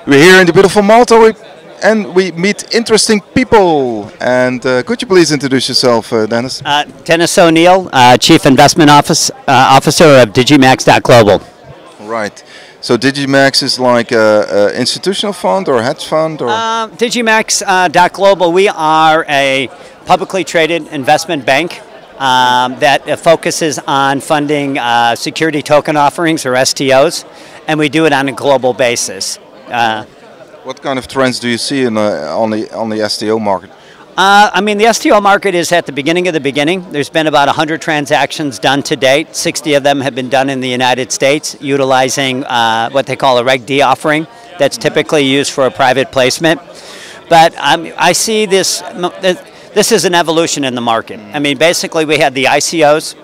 We're here in the beautiful Malta and we meet interesting people. And could you please introduce yourself, Dennis? Dennis O'Neill, Chief Investment Officer of DigiMax Global. Right. So DigiMax is like an institutional fund or hedge fund? Or? DigiMax Global, we are a publicly traded investment bank that focuses on funding security token offerings or STOs, and we do it on a global basis. What kind of trends do you see on the STO market? I mean, the STO market is at the beginning of the beginning. There's been about 100 transactions done to date. 60 of them have been done in the United States, utilizing what they call a Reg D offering that's typically used for a private placement. But I see this is an evolution in the market. I mean, basically we had the ICOs,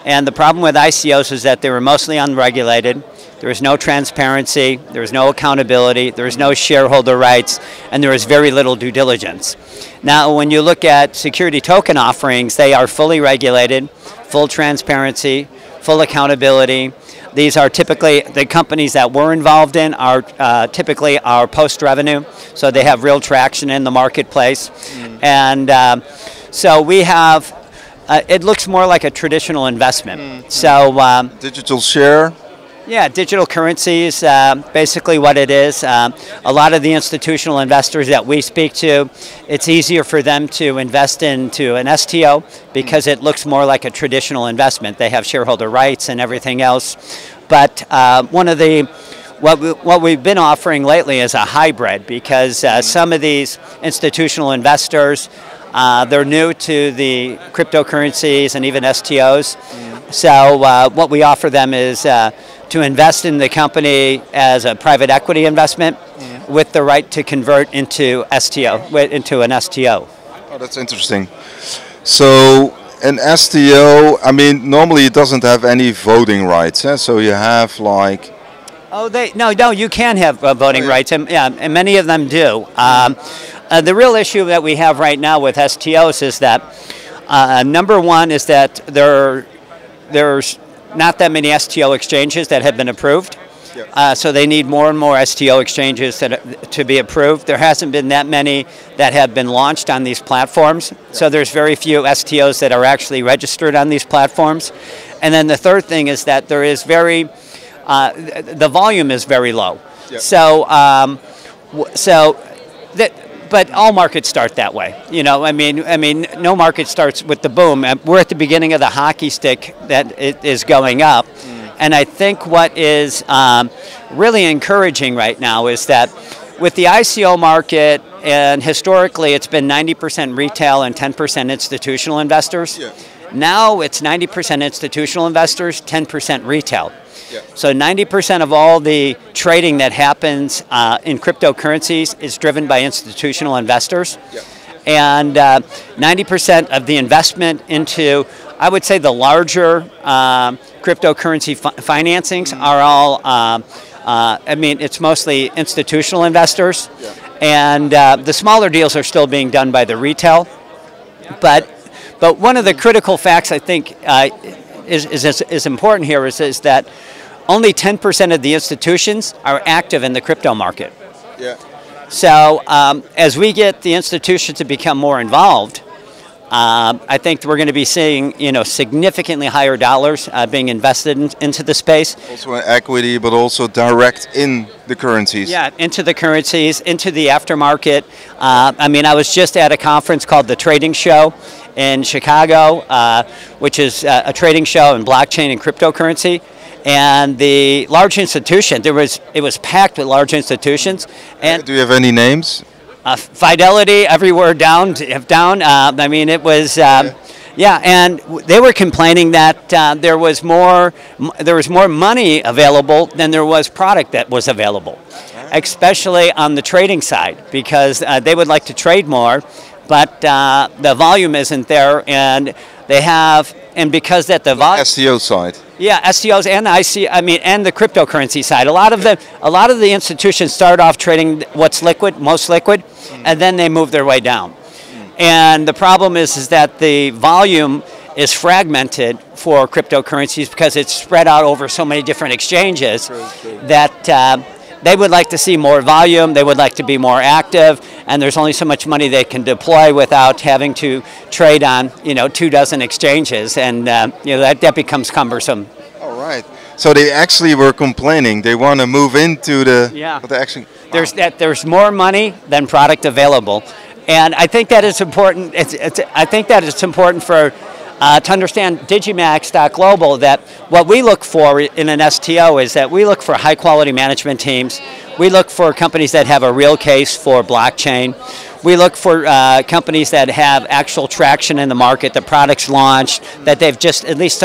and the problem with ICOs is that they were mostly unregulated. There was no transparency, there was no accountability, there was no shareholder rights, and there was very little due diligence. Now, when you look at security token offerings, they are fully regulated, full transparency, full accountability. These are typically, the companies that we're involved in are typically our post-revenue, so they have real traction in the marketplace. And so we have, it looks more like a traditional investment. So digital share? Yeah, digital currencies, basically what it is. A lot of the institutional investors that we speak to, it's easier for them to invest into an STO because it looks more like a traditional investment. They have shareholder rights and everything else. But what we've been offering lately is a hybrid, because some of these institutional investors, they're new to the cryptocurrencies and even STOs. So what we offer them is to invest in the company as a private equity investment with the right to convert into an STO. Oh, that's interesting. So an STO, I mean, normally it doesn't have any voting rights, so you have like... Oh, no, you can have voting rights, and many of them do. The real issue that we have right now with STOs is that, number one is that there's not that many STO exchanges that have been approved. So they need more and more STO exchanges to be approved. There hasn't been that many that have been launched on these platforms. So there's very few STOs that are actually registered on these platforms. And then the third thing is that there is the volume is very low. But all markets start that way. You know, I mean, no market starts with the boom. We're at the beginning of the hockey stick that it is going up. And I think what is really encouraging right now is that with the ICO market, and historically it's been 90% retail and 10% institutional investors. Now it's 90% institutional investors, 10% retail. So 90% of all the trading that happens in cryptocurrencies is driven by institutional investors. And 90% of the investment into, I would say, the larger cryptocurrency financings are all, I mean, it's mostly institutional investors. And the smaller deals are still being done by the retail. But one of the critical facts I think is important here is that only 10% of the institutions are active in the crypto market. So as we get the institutions to become more involved, I think we're going to be seeing, significantly higher dollars being invested into the space. Also in equity, but also direct in the currencies. Yeah, into the currencies, into the aftermarket. I mean, I was just at a conference called the Trading Show in Chicago, which is a trading show in blockchain and cryptocurrency. And the large institution, it was packed with large institutions. And do you have any names? Fidelity, everywhere down. I mean, it was, and they were complaining that there was more money available than there was product that was available, especially on the trading side, because they would like to trade more, but the volume isn't there, and they have, and because that the volume... STO side. Yeah, STOs and and the cryptocurrency side. A lot of the institutions start off trading what's liquid, most liquid, and then they move their way down. And the problem is that the volume is fragmented for cryptocurrencies because it's spread out over so many different exchanges that they would like to see more volume, they would like to be more active, and there's only so much money they can deploy without having to trade on, 24 exchanges, and that becomes cumbersome. All right. So they actually were complaining. They want to move into the action. There's more money than product available, and I think that is important. I think that it's important for to understand DigiMax Global, that what we look for in an STO is that we look for high quality management teams. We look for companies that have a real case for blockchain. We look for companies that have actual traction in the market, the product's launched, that they've just at least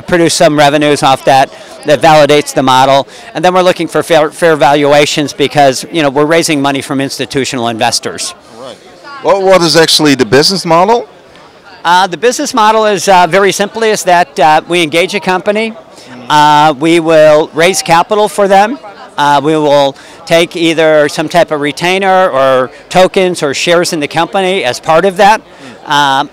produced some revenues off that validates the model. And then we're looking for fair valuations because we're raising money from institutional investors. Right. Well, what is actually the business model? The business model is very simply is that we engage a company, we will raise capital for them, we will take either some type of retainer or tokens or shares in the company as part of that,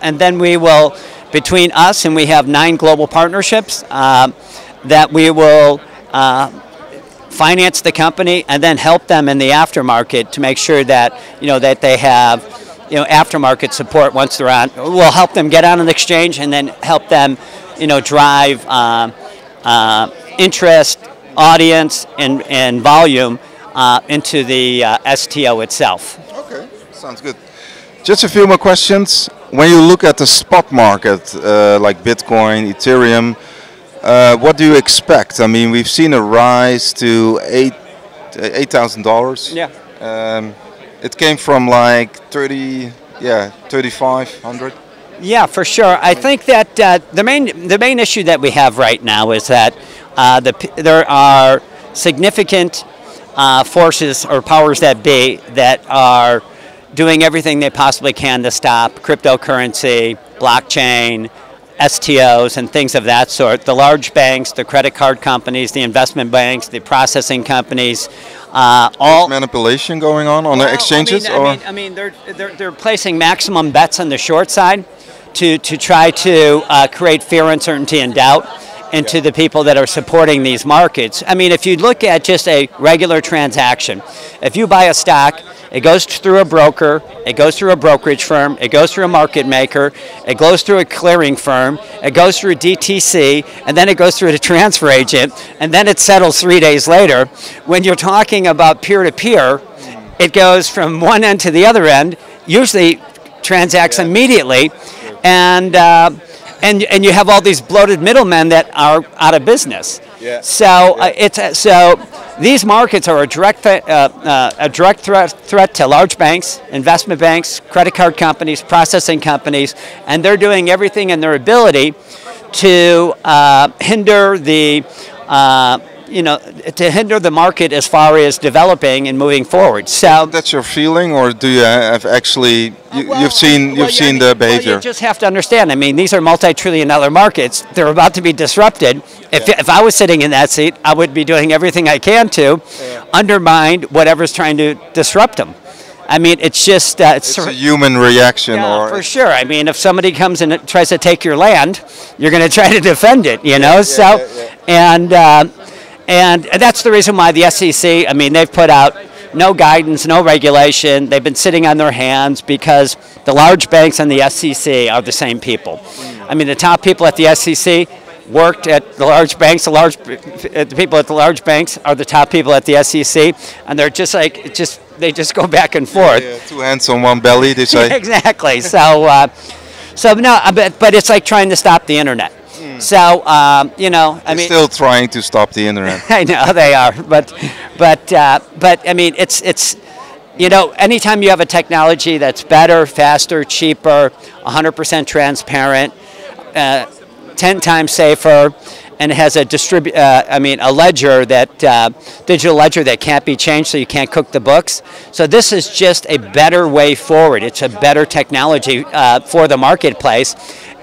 and then we will, between us, and we have 9 global partnerships, that we will finance the company and then help them in the aftermarket to make sure that that they have aftermarket support once they're on. We'll help them get on an exchange and then help them, drive interest, audience, and volume into the STO itself. Okay, sounds good. Just a few more questions. When you look at the spot market, like Bitcoin, Ethereum, what do you expect? I mean, we've seen a rise to $8,000. Yeah. It came from like 3,500. Yeah, for sure. I think that the main issue that we have right now is that there are significant forces or powers that be that are doing everything they possibly can to stop cryptocurrency, blockchain, STOs, and things of that sort. The large banks, the credit card companies, the investment banks, the processing companies. All manipulation going on the exchanges? I mean, they're placing maximum bets on the short side to try to create fear, uncertainty, and doubt into the people that are supporting these markets. I mean, if you look at just a regular transaction, if you buy a stock, it goes through a broker, it goes through a brokerage firm, it goes through a market maker, it goes through a clearing firm, it goes through a DTC, and then it goes through a transfer agent, and then it settles 3 days later. When you're talking about peer-to-peer, it goes from one end to the other end, usually transacts immediately, and you have all these bloated middlemen that are out of business. Yeah. So these markets are a direct threat to large banks, investment banks, credit card companies, processing companies, and they're doing everything in their ability to hinder the market as far as developing and moving forward. So that's your feeling, or do you have actually you've seen the behavior? Well, you just have to understand. I mean, these are multi-trillion-dollar markets. They're about to be disrupted. If I was sitting in that seat, I would be doing everything I can to undermine whatever's trying to disrupt them. I mean, it's just it's a human reaction, or for sure. I mean, if somebody comes and tries to take your land, you're going to try to defend it. And that's the reason why the SEC, I mean, they've put out no guidance, no regulation. They've been sitting on their hands because the large banks and the SEC are the same people. I mean, the top people at the SEC worked at the large banks. The people at the large banks are the top people at the SEC, and they're just like, they just go back and forth. Yeah, 2 hands on one belly, they say. Exactly. So no, but it's like trying to stop the internet. So I mean, still trying to stop the internet. I know they are, but I mean, it's anytime you have a technology that's better, faster, cheaper, 100% transparent, 10 times safer, and it has a a ledger digital ledger that can't be changed, so you can't cook the books. So this is just a better way forward. It's a better technology for the marketplace.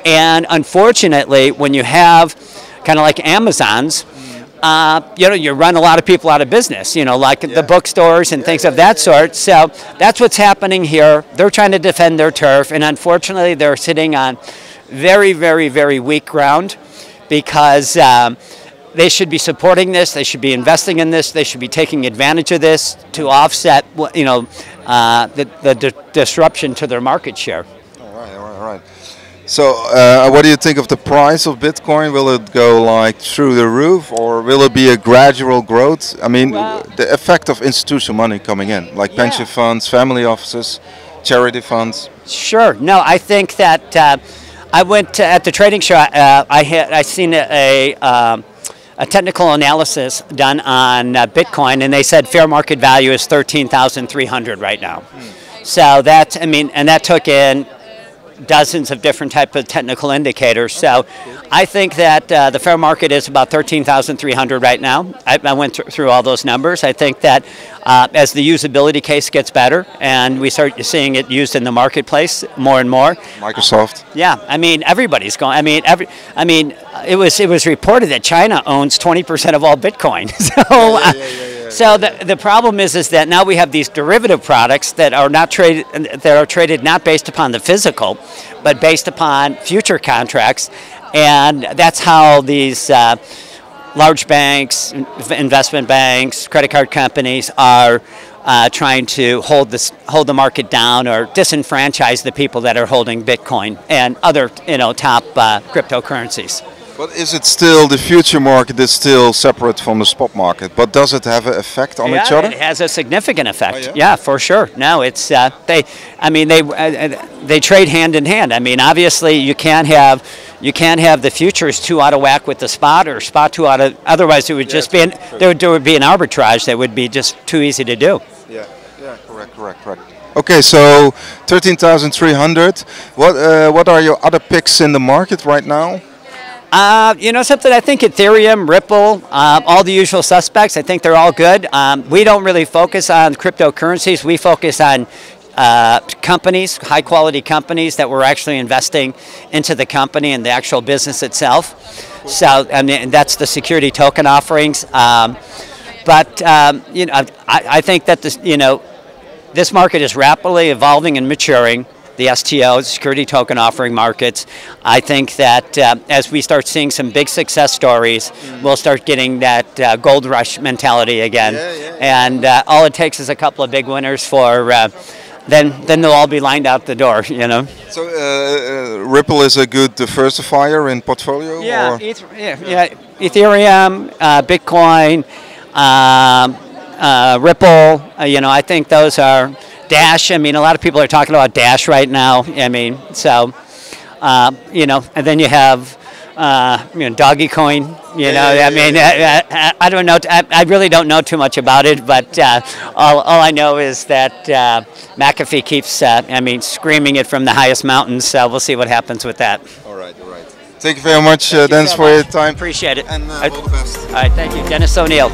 And unfortunately, when you have kind of like Amazon's, you run a lot of people out of business, the bookstores and things of that sort. So that's what's happening here. They're trying to defend their turf, and unfortunately, they're sitting on very, very, very weak ground because they should be supporting this. They should be investing in this. They should be taking advantage of this to offset, you know, the disruption to their market share. All right. So, what do you think of the price of Bitcoin? Will it go like through the roof, or will it be a gradual growth? I mean, the effect of institutional money coming in, like pension funds, family offices, charity funds. Sure. No, I think that I went at the trading show. I seen a technical analysis done on Bitcoin, and they said fair market value is 13,300 right now. So that's, I mean, and that took in dozens of different type of technical indicators. So I think that the fair market is about 13,300 right now. I went through all those numbers. I think that as the usability case gets better and we start seeing it used in the marketplace more and more. Microsoft. Yeah, I mean everybody's going. I mean, it was reported that China owns 20% of all Bitcoin. So. So the problem is that now we have these derivative products that are not traded, not based upon the physical, but based upon future contracts, and that's how these large banks, investment banks, credit card companies are trying to hold the market down or disenfranchise the people that are holding Bitcoin and other top cryptocurrencies. But is it still, the future market is still separate from the spot market, but does it have an effect on each other? It has a significant effect. Oh, yeah, for sure. No, it's they trade hand in hand. I mean, obviously you can't have the futures too out of whack with the spot, or spot too out of, otherwise it would just be there would be an arbitrage that would be just too easy to do. Yeah, correct. Okay, so 13,300. What are your other picks in the market right now? Something, I think Ethereum, Ripple, all the usual suspects, I think they're all good. We don't really focus on cryptocurrencies. We focus on companies, high quality companies that we're actually investing into the company and the actual business itself. So, I mean, that's the security token offerings. I think that this market is rapidly evolving and maturing. The STO, security token offering markets. I think that as we start seeing some big success stories, we'll start getting that gold rush mentality again. And all it takes is a couple of big winners for, then they'll all be lined out the door, So Ripple is a good diversifier in portfolio? Yeah, Ethereum, Bitcoin, Ripple, I think those are... Dash, I mean, a lot of people are talking about Dash right now. I mean, so, and then you have, Dogecoin, I don't know, I really don't know too much about it, but all I know is that McAfee keeps, screaming it from the highest mountains, so we'll see what happens with that. All right. Thank you very much, Dennis, for your time. Appreciate it. And all the best. All right, thank you. Dennis O'Neill.